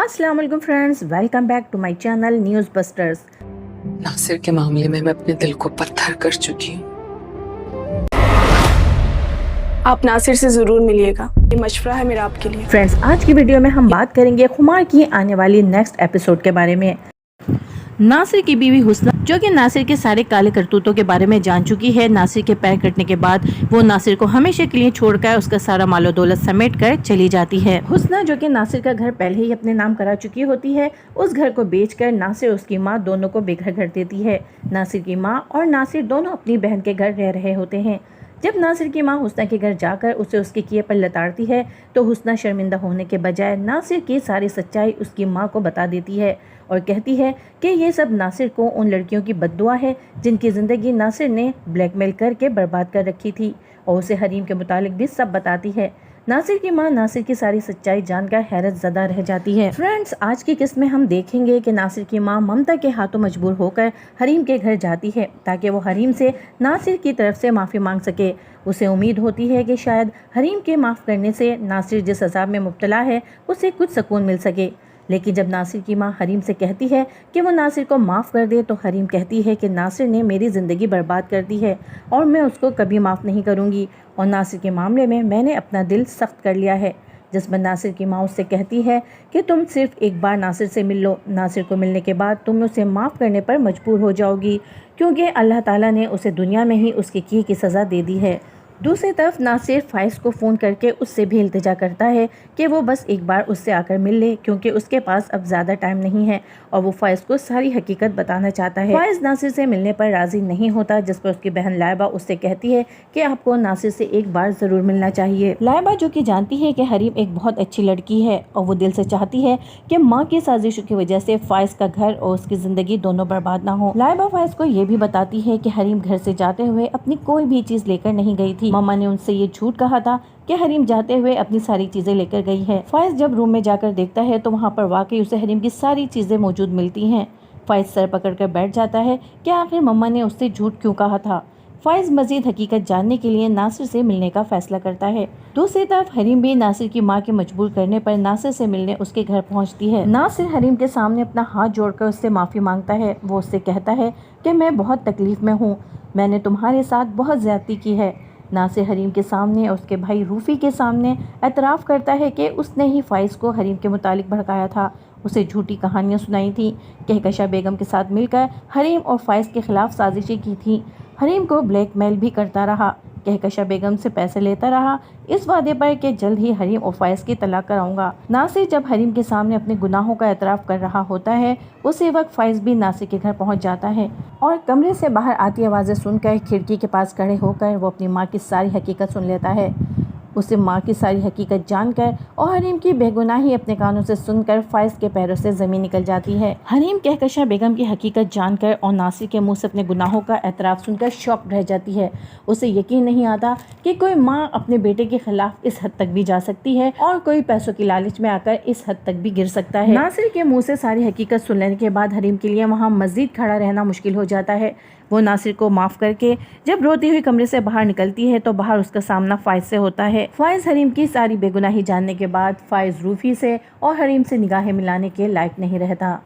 अस्सलाम वालेकुम friends, welcome back to my channel News Busters. Nasir के मामले में मैं अपने दिल को पत्थर कर चुकी हूँ। आप नासिर से ज़रूर मिलिएगा, ये मशवरा है मेरा आपके लिए। फ्रेंड्स, आज की वीडियो में हम बात करेंगे खुमार की आने वाली नेक्स्ट एपिसोड के बारे में। नासिर की बीवी हुस्ना, जो कि नासिर के सारे काले करतूतों के बारे में जान चुकी है, नासिर के पैर कटने के बाद वो नासिर को हमेशा के लिए छोड़कर उसका सारा मालो दौलत समेट कर चली जाती है। हुस्ना, जो कि नासिर का घर पहले ही अपने नाम करा चुकी होती है, उस घर को बेचकर नासिर और उसकी माँ दोनों को बेघर कर देती है। नासिर की माँ और नासिर दोनों अपनी बहन के घर रह रहे होते हैं। जब नासिर की माँ हुस्ना के घर जाकर उसे उसके किए पर लताड़ती है तो हुस्ना शर्मिंदा होने के बजाय नासिर की सारी सच्चाई उसकी माँ को बता देती है और कहती है कि ये सब नासिर को उन लड़कियों की बद्दुआ है जिनकी ज़िंदगी नासिर ने ब्लैकमेल करके बर्बाद कर रखी थी, और उसे हरीम के मुतालिक भी सब बताती है। नासिर की माँ नासिर की सारी सच्चाई जानकर हैरत ज़दा रह जाती है। फ्रेंड्स, आज की किस्त में हम देखेंगे कि नासिर की माँ ममता के हाथों मजबूर होकर हरीम के घर जाती है ताकि वो हरीम से नासिर की तरफ से माफ़ी मांग सके। उसे उम्मीद होती है कि शायद हरीम के माफ़ करने से नासिर जिस अज़ाब में मुब्तला है उसे कुछ सुकून मिल सके। लेकिन जब नासिर की माँ हरीम से कहती है कि वो नासिर को माफ़ कर दे तो हरीम कहती है कि नासिर ने मेरी ज़िंदगी बर्बाद कर दी है और मैं उसको कभी माफ़ नहीं करूँगी, और नासिर के मामले में मैंने अपना दिल सख्त कर लिया है। जिस पर नासिर की माँ उससे कहती है कि तुम सिर्फ एक बार नासिर से मिल लो, नासिर को मिलने के बाद तुम उसे माफ़ करने पर मजबूर हो जाओगी, क्योंकि अल्लाह ताला ने उसे दुनिया में ही उसके किए की सज़ा दे दी है। दूसरी तरफ नासिर फाइज को फ़ोन करके उससे भी इल्तिजा करता है कि वो बस एक बार उससे आकर मिल ले, क्योंकि उसके पास अब ज़्यादा टाइम नहीं है और वो फाइज को सारी हकीकत बताना चाहता है। फाइज नासिर से मिलने पर राज़ी नहीं होता, जिस पर उसकी बहन लाइबा उससे कहती है कि आपको नासिर से एक बार ज़रूर मिलना चाहिए। लाइबा, जो कि जानती है कि हरीम एक बहुत अच्छी लड़की है और वो दिल से चाहती है कि माँ की साजिशों की वजह से फाइज का घर और उसकी ज़िंदगी दोनों बर्बाद ना हो। लाइबा फाइज को ये भी बताती है कि हरीम घर से जाते हुए अपनी कोई भी चीज़ लेकर नहीं गई थी। मम्मा ने उनसे ये झूठ कहा था कि हरीम जाते हुए अपनी सारी चीजें लेकर गई है। फाइज जब रूम में जाकर देखता है तो वहाँ पर वाकई उसे हरीम की सारी चीजें मौजूद मिलती हैं। फाइज सर पकड़कर बैठ जाता है कि आखिर मम्मा ने उससे झूठ क्यों कहा था। फाइज मजीद हकीकत जानने के लिए नासिर से मिलने का फैसला करता है। दूसरी तरफ हरीम भी नासिर की माँ के मजबूर करने पर नासिर से मिलने उसके घर पहुँचती है। नासिर हरीम के सामने अपना हाथ जोड़कर उससे माफ़ी मांगता है। वो उससे कहता है कि मैं बहुत तकलीफ में हूँ, मैंने तुम्हारे साथ बहुत ज्यादती की है। नासिर हरीम के सामने और उसके भाई रूफ़ी के सामने एतराफ़ करता है कि उसने ही फाइज को हरीम के मुतालिक भड़काया था, उसे झूठी कहानियाँ सुनाई थी, कहकशा बेगम के साथ मिलकर हरीम और फाइज के खिलाफ साजिशें की थी, हरीम को ब्लैकमेल भी करता रहा, कहकशा बेगम से पैसे लेता रहा इस वादे पर कि जल्द ही हरीम और फाइज की तलाक कराऊंगा। नासिर जब हरीम के सामने अपने गुनाहों का एतराफ़ कर रहा होता है, उसी वक्त फाइज भी नासिर के घर पहुंच जाता है और कमरे से बाहर आती आवाज़ें सुनकर खिड़की के पास खड़े होकर वो अपनी माँ की सारी हकीकत सुन लेता है। उसे माँ की सारी हकीकत जानकर और हरीम की बेगुनाही अपने कानों से सुनकर फाइज के पैरों से ज़मीन निकल जाती है। हरीम कहकशा बेगम की हकीकत जानकर और नासिर के मुंह से अपने गुनाहों का एतराफ़ सुनकर शॉक रह जाती है। उसे यकीन नहीं आता कि कोई माँ अपने बेटे के खिलाफ इस हद तक भी जा सकती है और कोई पैसों की लालच में आकर इस हद तक भी गिर सकता है। नासिर के मुँह से सारी हकीकत सुन लेने के बाद हरीम के लिए वहाँ मज़ीद खड़ा रहना मुश्किल हो जाता है। वो नासिर को माफ़ करके जब रोती हुई कमरे से बाहर निकलती है तो बाहर उसका सामना फाइज से होता है। फाइज हरीम की सारी बेगुनाही जानने के बाद फाइज रूफ़ी से और हरीम से निगाहें मिलाने के लायक नहीं रहता।